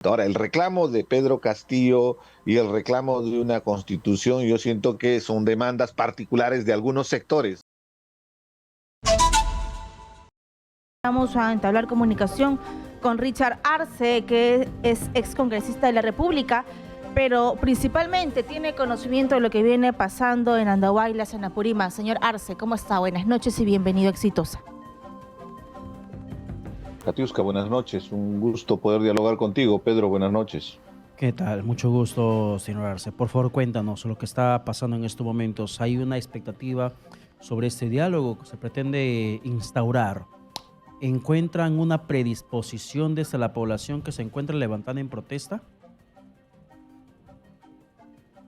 Ahora, el reclamo de Pedro Castillo y el reclamo de una constitución, yo siento que son demandas particulares de algunos sectores. Vamos a entablar comunicación con Richard Arce, que es excongresista de la República, pero principalmente tiene conocimiento de lo que viene pasando en Andahuaylas, en Apurímac. Señor Arce, ¿cómo está? Buenas noches y bienvenido a Exitosa. Katiuska, buenas noches. Un gusto poder dialogar contigo. Pedro, buenas noches. ¿Qué tal? Mucho gusto, señor Arce. Por favor, cuéntanos lo que está pasando en estos momentos. ¿Hay una expectativa sobre este diálogo que se pretende instaurar? ¿Encuentran una predisposición desde la población que se encuentra levantada en protesta?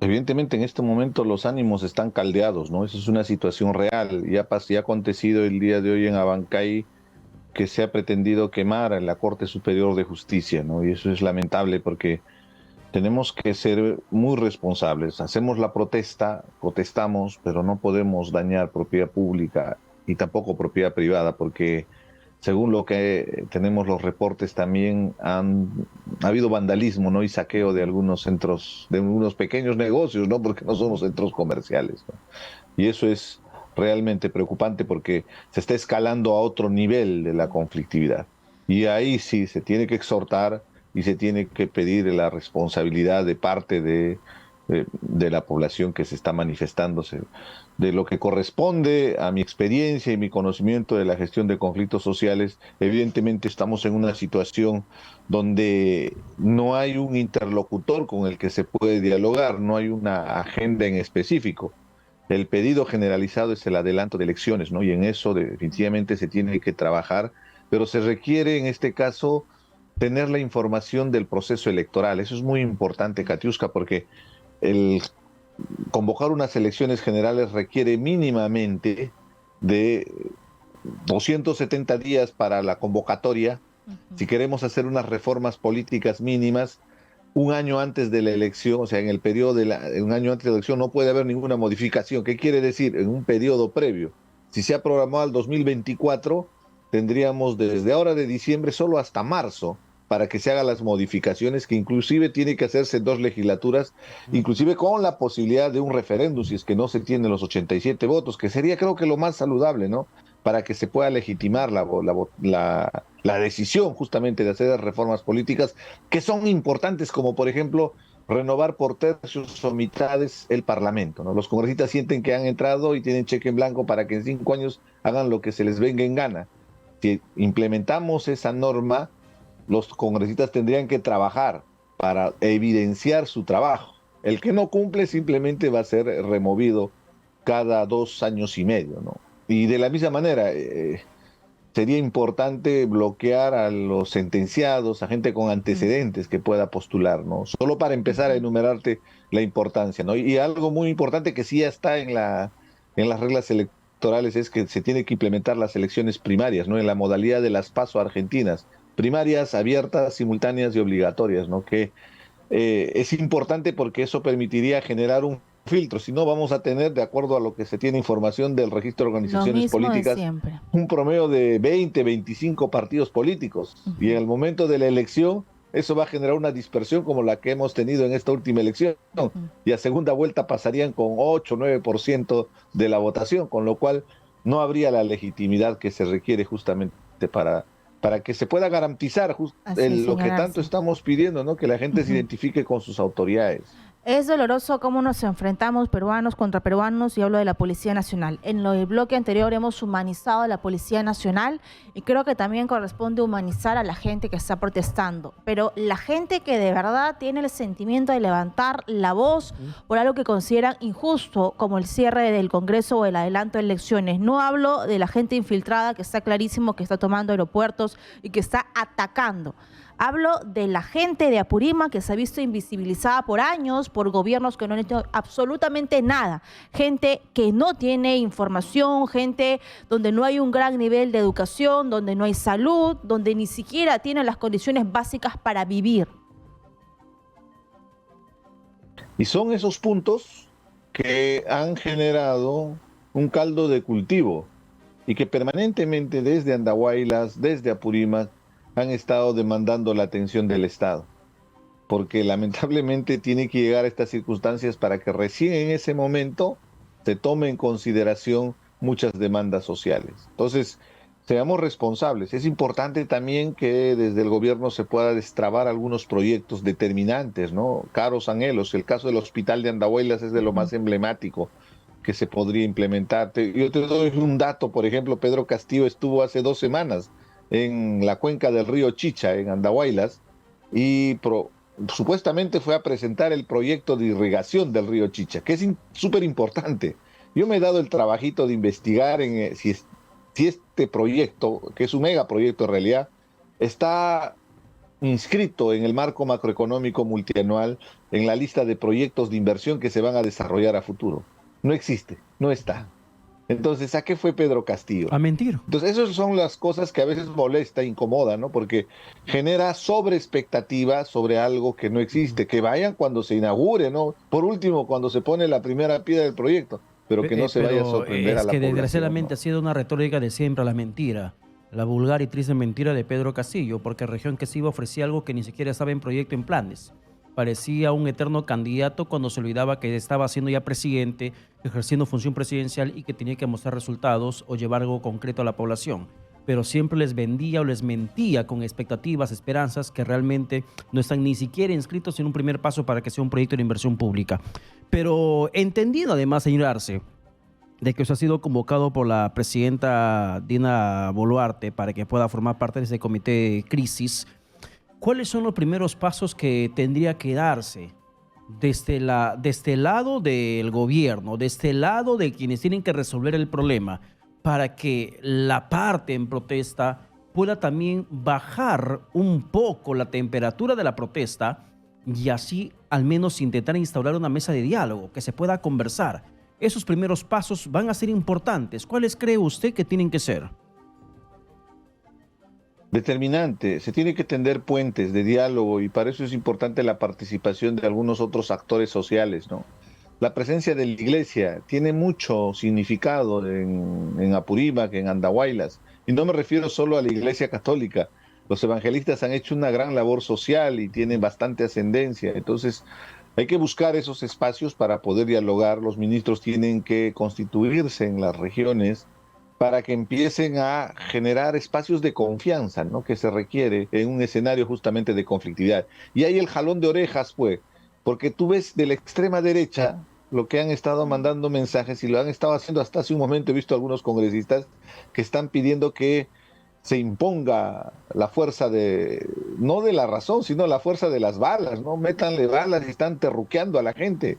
Evidentemente, en este momento los ánimos están caldeados, ¿no? Esa es una situación real. Ya ha acontecido el día de hoy en Abancay que se ha pretendido quemar en la Corte Superior de Justicia, ¿no? Y eso es lamentable porque tenemos que ser muy responsables. Hacemos la protesta, protestamos, pero no podemos dañar propiedad pública y tampoco propiedad privada, porque según lo que tenemos los reportes también ha habido vandalismo, ¿no? Y saqueo de algunos centros, de algunos pequeños negocios, ¿no? Porque no somos centros comerciales, ¿no? Y eso es realmente preocupante porque se está escalando a otro nivel de la conflictividad. Y ahí sí se tiene que exhortar y se tiene que pedir la responsabilidad de parte de la población que se está manifestándose. De lo que corresponde a mi experiencia y mi conocimiento de la gestión de conflictos sociales, evidentemente estamos en una situación donde no hay un interlocutor con el que se puede dialogar, no hay una agenda en específico. El pedido generalizado es el adelanto de elecciones, ¿no? Y en eso definitivamente se tiene que trabajar, pero se requiere en este caso tener la información del proceso electoral. Eso es muy importante, Katiuska, porque el convocar unas elecciones generales requiere mínimamente de 270 días para la convocatoria. Si queremos hacer unas reformas políticas mínimas, un año antes de la elección, o sea, en el periodo un año antes de la elección no puede haber ninguna modificación. ¿Qué quiere decir? En un periodo previo. Si se ha programado al 2024, tendríamos desde ahora de diciembre solo hasta marzo para que se hagan las modificaciones, que inclusive tiene que hacerse en dos legislaturas, inclusive con la posibilidad de un referéndum, si es que no se tienen los 87 votos, que sería creo que lo más saludable, ¿no? Para que se pueda legitimar la decisión justamente de hacer reformas políticas que son importantes, como por ejemplo renovar por tercios o mitades el Parlamento, ¿no? Los congresistas sienten que han entrado y tienen cheque en blanco para que en 5 años hagan lo que se les venga en gana. Si implementamos esa norma, los congresistas tendrían que trabajar para evidenciar su trabajo. El que no cumple simplemente va a ser removido cada 2 años y medio, ¿no? Y de la misma manera, sería importante bloquear a los sentenciados, a gente con antecedentes que pueda postular, ¿no? Solo para empezar a enumerarte la importancia, ¿no? Y algo muy importante que sí ya está en las reglas electorales es que se tiene que implementar las elecciones primarias, ¿no? En la modalidad de las PASO argentinas, primarias, abiertas, simultáneas y obligatorias, ¿no? Que es importante porque eso permitiría generar un filtro. Si no, vamos a tener, de acuerdo a lo que se tiene información del registro de Lo organizaciones mismo de políticas, siempre. un promedio de 20, 25 partidos políticos. Y en el momento de la elección, eso va a generar una dispersión como la que hemos tenido en esta última elección. Y a segunda vuelta pasarían con 8, 9% de la votación, con lo cual no habría la legitimidad que se requiere justamente para que se pueda garantizar Así es, lo señor que tanto Arce. estamos pidiendo, ¿no? Que la gente se identifique con sus autoridades. Es doloroso cómo nos enfrentamos peruanos contra peruanos y hablo de la Policía Nacional. En lo del bloque anterior hemos humanizado a la Policía Nacional y creo que también corresponde humanizar a la gente que está protestando. Pero la gente que de verdad tiene el sentimiento de levantar la voz por algo que consideran injusto, como el cierre del Congreso o el adelanto de elecciones. No hablo de la gente infiltrada que está clarísimo que está tomando aeropuertos y que está atacando. Hablo de la gente de Apurímac que se ha visto invisibilizada por años, por gobiernos que no han hecho absolutamente nada. Gente que no tiene información, gente donde no hay un gran nivel de educación, donde no hay salud, donde ni siquiera tienen las condiciones básicas para vivir. Y son esos puntos que han generado un caldo de cultivo y que permanentemente desde Andahuaylas, desde Apurímac, han estado demandando la atención del Estado. porque lamentablemente tiene que llegar a estas circunstancias para que recién en ese momento se tome en consideración muchas demandas sociales. Entonces, seamos responsables. Es importante también que desde el gobierno se pueda destrabar algunos proyectos determinantes, ¿no? Caros anhelos. El caso del hospital de Andahuaylas es de lo más emblemático que se podría implementar. Yo te doy un dato, por ejemplo, Pedro Castillo estuvo hace 2 semanas en la cuenca del río Chicha, en Andahuaylas, y supuestamente fue a presentar el proyecto de irrigación del río Chicha, que es súper importante. Yo me he dado el trabajito de investigar en si este proyecto, que es un megaproyecto en realidad, está inscrito en el marco macroeconómico multianual en la lista de proyectos de inversión que se van a desarrollar a futuro. No existe, no está. Entonces, ¿a qué fue Pedro Castillo? A mentir. Entonces, esas son las cosas que a veces molesta, incomoda, ¿no? Porque genera sobreexpectativa sobre algo que no existe. Que vayan cuando se inaugure, ¿no? Por último, cuando se pone la primera piedra del proyecto, pero que no se vaya a sorprender a la población. Es que desgraciadamente ¿no? ha sido una retórica de siempre la mentira. La vulgar y triste mentira de Pedro Castillo, porque Región que se iba ofrecía algo que ni siquiera estaba en proyecto, en planes. Parecía un eterno candidato cuando se olvidaba que estaba siendo ya presidente, ejerciendo función presidencial y que tenía que mostrar resultados o llevar algo concreto a la población. Pero siempre les vendía o les mentía con expectativas, esperanzas que realmente no están ni siquiera inscritos en un primer paso para que sea un proyecto de inversión pública. Pero entendiendo además, señor Arce, de que usted ha sido convocado por la presidenta Dina Boluarte para que pueda formar parte de ese comité de crisis, ¿cuáles son los primeros pasos que tendría que darse desde el lado del gobierno, desde el lado de quienes tienen que resolver el problema, para que la parte en protesta pueda también bajar un poco la temperatura de la protesta y así al menos intentar instaurar una mesa de diálogo, que se pueda conversar? Esos primeros pasos van a ser importantes. ¿Cuáles cree usted que tienen que ser? Determinante, se tiene que tender puentes de diálogo y para eso es importante la participación de algunos otros actores sociales, ¿no? La presencia de la iglesia tiene mucho significado en Apurímac, en Andahuaylas, y no me refiero solo a la iglesia católica. Los evangelistas han hecho una gran labor social y tienen bastante ascendencia, entonces hay que buscar esos espacios para poder dialogar. Los ministros tienen que constituirse en las regiones para que empiecen a generar espacios de confianza, ¿no? Que se requiere en un escenario justamente de conflictividad. Y ahí el jalón de orejas fue, porque tú ves de la extrema derecha lo que han estado mandando mensajes y lo han estado haciendo hasta hace un momento. He visto algunos congresistas que están pidiendo que se imponga la fuerza no de la razón, sino la fuerza de las balas, ¿no? Métanle balas y están terruqueando a la gente.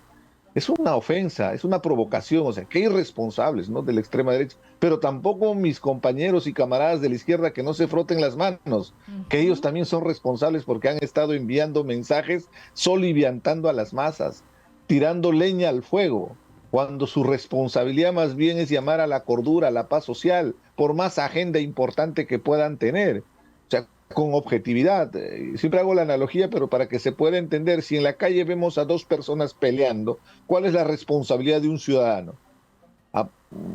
Es una ofensa, es una provocación, o sea, qué irresponsables, ¿no? De la extrema derecha, pero tampoco mis compañeros y camaradas de la izquierda que no se froten las manos, que ellos también son responsables porque han estado enviando mensajes soliviantando a las masas, tirando leña al fuego, cuando su responsabilidad más bien es llamar a la cordura, a la paz social, por más agenda importante que puedan tener. O sea, con objetividad. Siempre hago la analogía, pero para que se pueda entender, si en la calle vemos a dos personas peleando, ¿cuál es la responsabilidad de un ciudadano?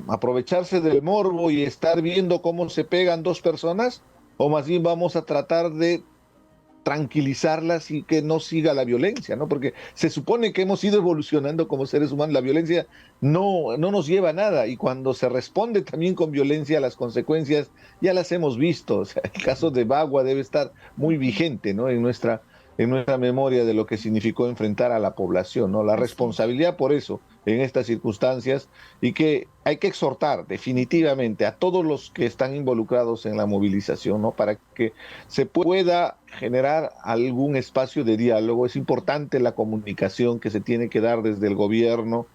¿Aprovecharse del morbo y estar viendo cómo se pegan dos personas? ¿O más bien vamos a tratar de tranquilizarlas y que no siga la violencia, ¿no? Porque se supone que hemos ido evolucionando como seres humanos. La violencia no nos lleva a nada, y cuando se responde también con violencia, las consecuencias ya las hemos visto. O sea, el caso de Bagua debe estar muy vigente, ¿no? En nuestra memoria de lo que significó enfrentar a la población, ¿no? La responsabilidad por eso en estas circunstancias, y que hay que exhortar definitivamente a todos los que están involucrados en la movilización, ¿no? Para que se pueda generar algún espacio de diálogo. Es importante la comunicación que se tiene que dar desde el gobierno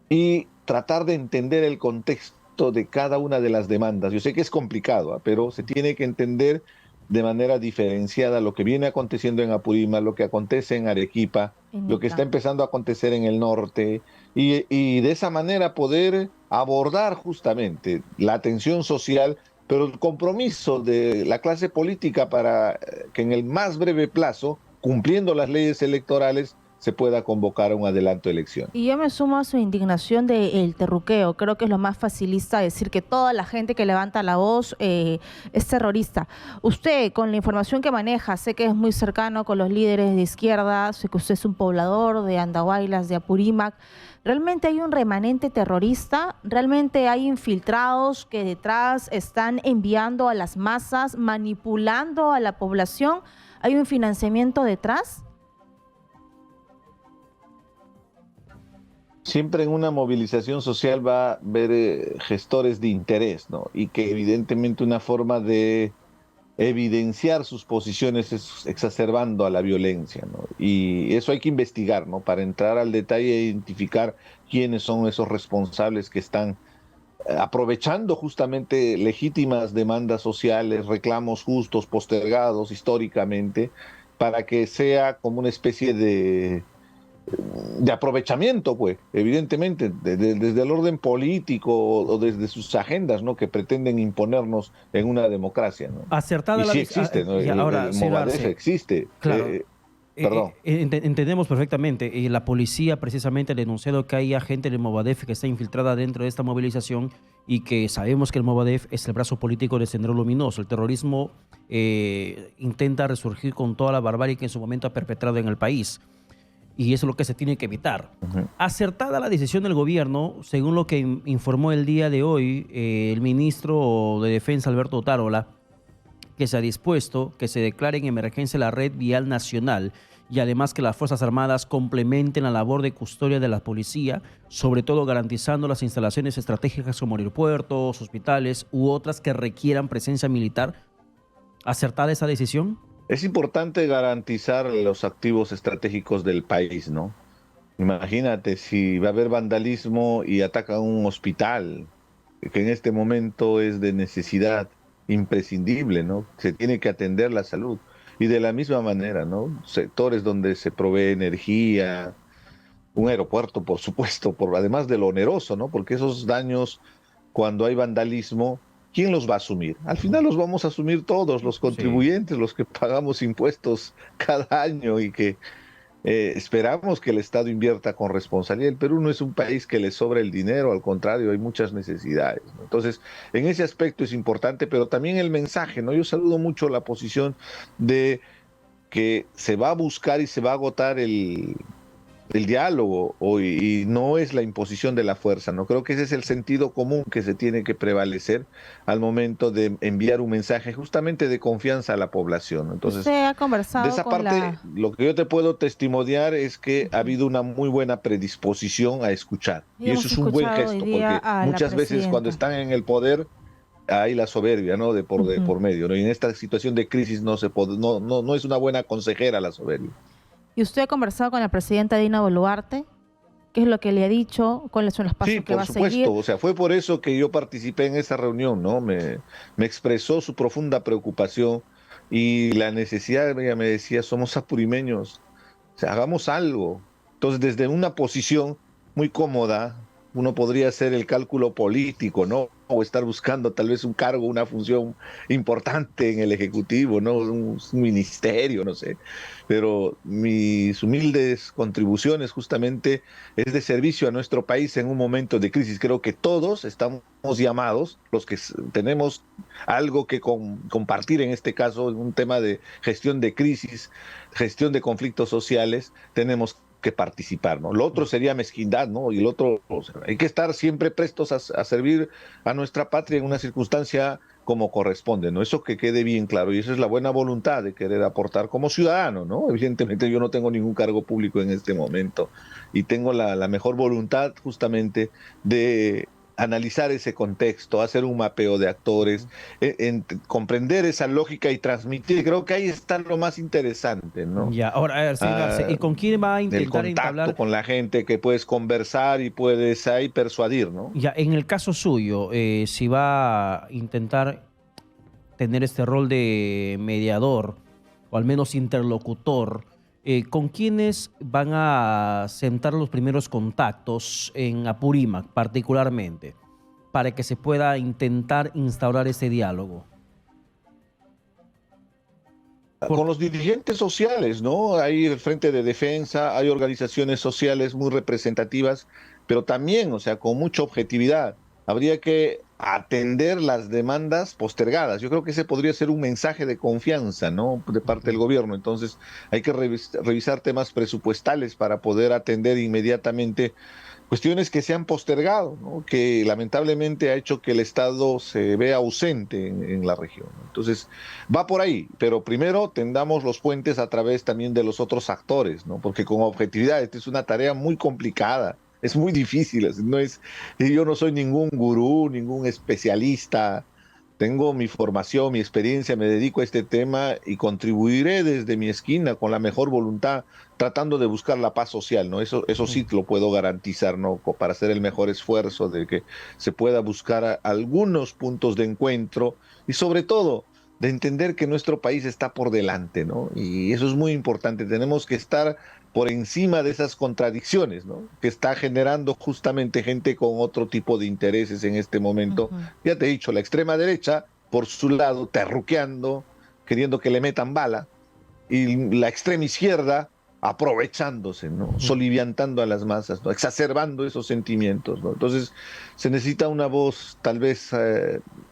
y tratar de entender el contexto de cada una de las demandas. Yo sé que es complicado, pero se tiene que entender de manera diferenciada lo que viene aconteciendo en Apurímac, lo que acontece en Arequipa, lo que está empezando a acontecer en el norte, y de esa manera poder abordar justamente la atención social, pero el compromiso de la clase política para que en el más breve plazo, cumpliendo las leyes electorales, se pueda convocar a un adelanto de elección. Y yo me sumo a su indignación del terruqueo. Creo que es lo más facilista decir que toda la gente que levanta la voz es terrorista. Usted, con la información que maneja, sé que es muy cercano con los líderes de izquierda, sé que usted es un poblador de Andahuaylas, de Apurímac. ¿Realmente hay un remanente terrorista? ¿Realmente hay infiltrados que detrás están enviando a las masas, manipulando a la población? ¿Hay un financiamiento detrás? Siempre en una movilización social va a haber gestores de interés, ¿no? Y que evidentemente una forma de evidenciar sus posiciones es exacerbando a la violencia, ¿no? Y eso hay que investigar, ¿no? Para entrar al detalle e identificar quiénes son esos responsables que están aprovechando justamente legítimas demandas sociales, reclamos justos, postergados históricamente, para que sea como una especie de aprovechamiento, pues, evidentemente, desde el orden político o desde sus agendas, ¿no? Que pretenden imponernos en una democracia, ¿no? Acertada Y la... sí existe, ¿no? y ahora, El señor Movadef Arce, existe. claro. Perdón. Entendemos perfectamente. La policía precisamente ha denunciado que hay gente del Movadef que está infiltrada dentro de esta movilización y que sabemos que el Movadef es el brazo político de Sendero Luminoso. El terrorismo intenta resurgir con toda la barbarie que en su momento ha perpetrado en el país. Y eso es lo que se tiene que evitar. Acertada la decisión del gobierno, según lo que informó el día de hoy el ministro de Defensa, Alberto Otárola, que se ha dispuesto que se declare en emergencia la red vial nacional y además que las Fuerzas Armadas complementen la labor de custodia de la policía, sobre todo garantizando las instalaciones estratégicas como aeropuertos, hospitales u otras que requieran presencia militar. ¿Acertada esa decisión? Es importante garantizar los activos estratégicos del país, ¿no? Imagínate si va a haber vandalismo y atacan un hospital, que en este momento es de necesidad imprescindible, ¿no? Se tiene que atender la salud. Y de la misma manera, ¿no? Sectores donde se provee energía, un aeropuerto, por supuesto, además de lo oneroso, ¿no? Porque esos daños, cuando hay vandalismo, ¿quién los va a asumir? Al final los vamos a asumir todos, los Sí. contribuyentes, los que pagamos impuestos cada año y que esperamos que el Estado invierta con responsabilidad. El Perú no es un país que le sobra el dinero, al contrario, hay muchas necesidades, ¿no? Entonces, en ese aspecto es importante, pero también el mensaje, ¿no? Yo saludo mucho la posición de que se va a buscar y se va a agotar el diálogo y no es la imposición de la fuerza, ¿no? Creo que ese es el sentido común que se tiene que prevalecer al momento de enviar un mensaje justamente de confianza a la población, ¿no? Entonces, ¿Usted ha de conversado esa con parte, la... lo que yo te puedo testimoniar es que ha Ujú. habido una muy buena predisposición a escuchar. Y Y eso hemos es un buen escuchado hoy gesto, día porque a la muchas veces cuando presidenta. están en el poder hay la soberbia, ¿no? De Ujú. por medio, ¿no? Y en esta situación de crisis no es una buena consejera la soberbia. ¿Y usted ha conversado con la presidenta Dina Boluarte? ¿Qué es lo que le ha dicho? ¿Cuáles son los Sí, pasos que va por a seguir? supuesto. O sea, fue por eso que yo participé en esa reunión, ¿no? Me expresó su profunda preocupación y la necesidad, ella me decía, somos apurimeños, o sea, hagamos algo. Entonces, desde una posición muy cómoda, uno podría hacer el cálculo político, ¿no? O estar buscando tal vez un cargo, una función importante en el Ejecutivo, ¿no? Un ministerio, no sé. Pero mis humildes contribuciones justamente es de servicio a nuestro país en un momento de crisis. Creo que todos estamos llamados, los que tenemos algo que compartir en este caso, en un tema de gestión de crisis, gestión de conflictos sociales, tenemos que participar, ¿no? Lo otro sería mezquindad, ¿no? Y el otro, o sea, hay que estar siempre prestos a servir a nuestra patria en una circunstancia como corresponde, ¿no? Eso que quede bien claro, y eso es la buena voluntad de querer aportar como ciudadano, ¿no? Evidentemente yo no tengo ningún cargo público en este momento y tengo la mejor voluntad justamente de analizar ese contexto, hacer un mapeo de actores, comprender esa lógica y transmitir. Creo que ahí está lo más interesante, ¿no? Ya, ahora, a ver, señor Arce, Ah, ¿y con quién va a el intentar contacto entablar? con la gente que puedes conversar y puedes ahí persuadir, ¿no? Ya, en el caso suyo, si va a intentar tener este rol de mediador o al menos interlocutor, ¿con quiénes van a sentar los primeros contactos en Apurímac particularmente para que se pueda intentar instaurar ese diálogo? Con los dirigentes sociales, ¿no? Hay el Frente de Defensa, hay organizaciones sociales muy representativas, pero también, o sea, con mucha objetividad. Habría que atender las demandas postergadas. Yo creo que ese podría ser un mensaje de confianza, ¿no? De parte del gobierno. Entonces, hay que revisar temas presupuestales para poder atender inmediatamente cuestiones que se han postergado, ¿no? Que lamentablemente ha hecho que el Estado se vea ausente en la región. Entonces, va por ahí, pero primero tendamos los puentes a través también de los otros actores, ¿no? Porque con objetividad, esta es una tarea muy complicada, es muy difícil, no es, yo no soy ningún gurú, ningún especialista, tengo mi formación, mi experiencia, me dedico a este tema y contribuiré desde mi esquina con la mejor voluntad, tratando de buscar la paz social, ¿no? Eso sí te lo puedo garantizar, ¿no? Para hacer el mejor esfuerzo de que se pueda buscar algunos puntos de encuentro y sobre todo de entender que nuestro país está por delante, ¿no? Y eso es muy importante. Tenemos que estar por encima de esas contradicciones, ¿no? Que está generando justamente gente con otro tipo de intereses en este momento. Ujú. Ya te he dicho, la extrema derecha, por su lado, terruqueando, queriendo que le metan bala, y la extrema izquierda aprovechándose, ¿no? Soliviantando a las masas, ¿no? Exacerbando esos sentimientos, ¿no? Entonces se necesita una voz tal vez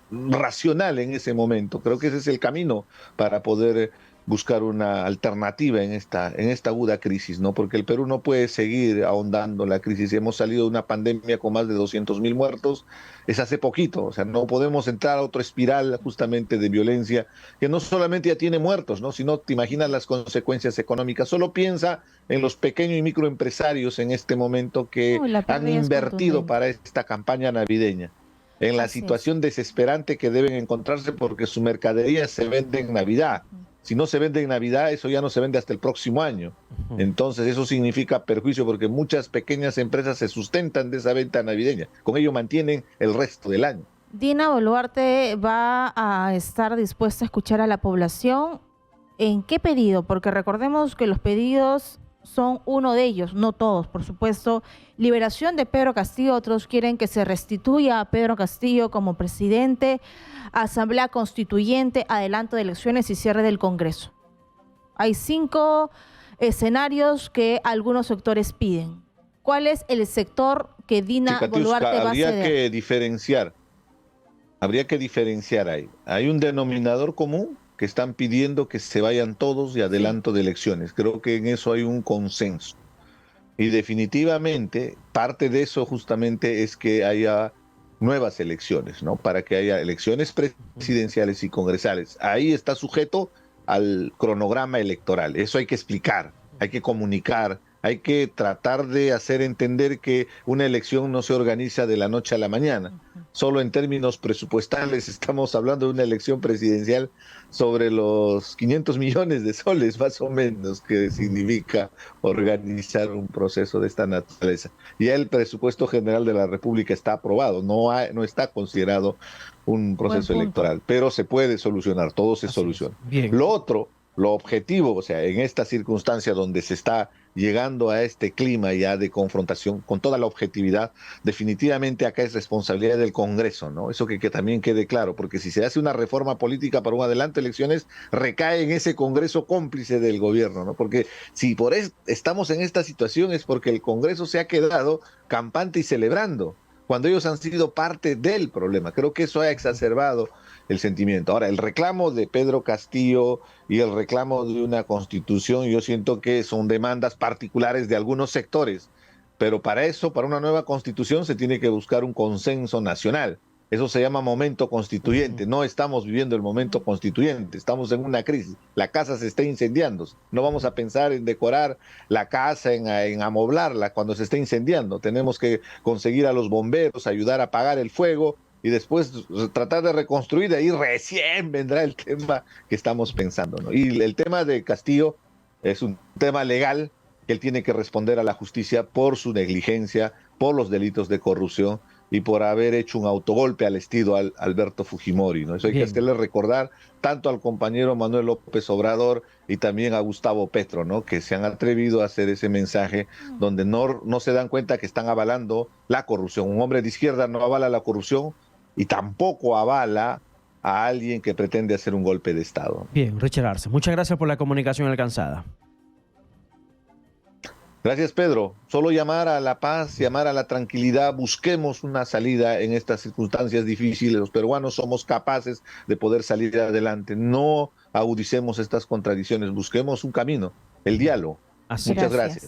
racional en ese momento. Creo que ese es el camino para poder buscar una alternativa en esta aguda crisis, ¿no? Porque el Perú no puede seguir ahondando la crisis. Hemos salido de una pandemia con más de 200.000 muertos, es hace poquito, o sea, no podemos entrar a otra espiral justamente de violencia que no solamente ya tiene muertos, ¿no? Sino te imaginas las consecuencias económicas. Solo piensa en los pequeños y microempresarios en este momento que Uy, la han pérdida es invertido contundente. para esta campaña navideña, en la Así es. situación desesperante que deben encontrarse porque su mercadería se vende en Navidad. Ujú. Si no se vende en Navidad, eso ya no se vende hasta el próximo año. Entonces eso significa perjuicio porque muchas pequeñas empresas se sustentan de esa venta navideña. Con ello mantienen el resto del año. Dina Boluarte va a estar dispuesta a escuchar a la población. ¿En qué pedido? Porque recordemos que los pedidos son uno de ellos, no todos, por supuesto. Liberación de Pedro Castillo, otros quieren que se restituya a Pedro Castillo como presidente, asamblea constituyente, adelanto de elecciones y cierre del Congreso. Hay 5 escenarios que algunos sectores piden. ¿Cuál es el sector que Sí, Dina Katiuska, Boluarte va a ceder? habría que diferenciar ahí. Hay un denominador común que están pidiendo que se vayan todos de Sí. adelanto de elecciones. Creo que en eso hay un consenso. Y definitivamente parte de eso justamente es que haya nuevas elecciones, ¿no? Para que haya elecciones presidenciales y congresales. Ahí está sujeto al cronograma electoral. Eso hay que explicar, hay que comunicar, hay que tratar de hacer entender que una elección no se organiza de la noche a la mañana. Ujú. Solo en términos presupuestales estamos hablando de una elección presidencial sobre los 500 millones de soles, más o menos, que significa organizar un proceso de esta naturaleza. Y el presupuesto general de la República está aprobado, no está considerado un Buen proceso punto. electoral, pero se puede solucionar, todo se Así es. soluciona. Bien. Lo otro, lo objetivo, o sea, en esta circunstancia donde se está llegando a este clima ya de confrontación con toda la objetividad, definitivamente acá es responsabilidad del Congreso, ¿no? Eso que también quede claro, porque si se hace una reforma política para un adelanto de elecciones, recae en ese Congreso cómplice del gobierno, ¿no? Porque si por eso estamos en esta situación es porque el Congreso se ha quedado campante y celebrando, cuando ellos han sido parte del problema. Creo que eso ha exacerbado el sentimiento. Ahora, el reclamo de Pedro Castillo y el reclamo de una constitución, yo siento que son demandas particulares de algunos sectores, pero para eso, para una nueva constitución, se tiene que buscar un consenso nacional. Eso se llama momento constituyente. No estamos viviendo el momento constituyente, estamos en una crisis. La casa se está incendiando. No vamos a pensar en decorar la casa, en amoblarla cuando se está incendiando. Tenemos que conseguir a los bomberos, ayudar a apagar el fuego y después tratar de reconstruir. De ahí recién vendrá el tema que estamos pensando, ¿no? Y el tema de Castillo es un tema legal que él tiene que responder a la justicia por su negligencia, por los delitos de corrupción y por haber hecho un autogolpe al estilo Alberto Fujimori, ¿no? Eso hay que Bien. hacerle recordar tanto al compañero Manuel López Obrador y también a Gustavo Petro, ¿no? Que se han atrevido a hacer ese mensaje donde no se dan cuenta que están avalando la corrupción. Un hombre de izquierda no avala la corrupción y tampoco avala a alguien que pretende hacer un golpe de Estado. Bien, Richard Arce, muchas gracias por la comunicación alcanzada. Gracias, Pedro. Solo llamar a la paz, llamar a la tranquilidad, busquemos una salida en estas circunstancias difíciles. Los peruanos somos capaces de poder salir adelante. No agudicemos estas contradicciones, busquemos un camino, el diálogo. Así Muchas Gracias. gracias.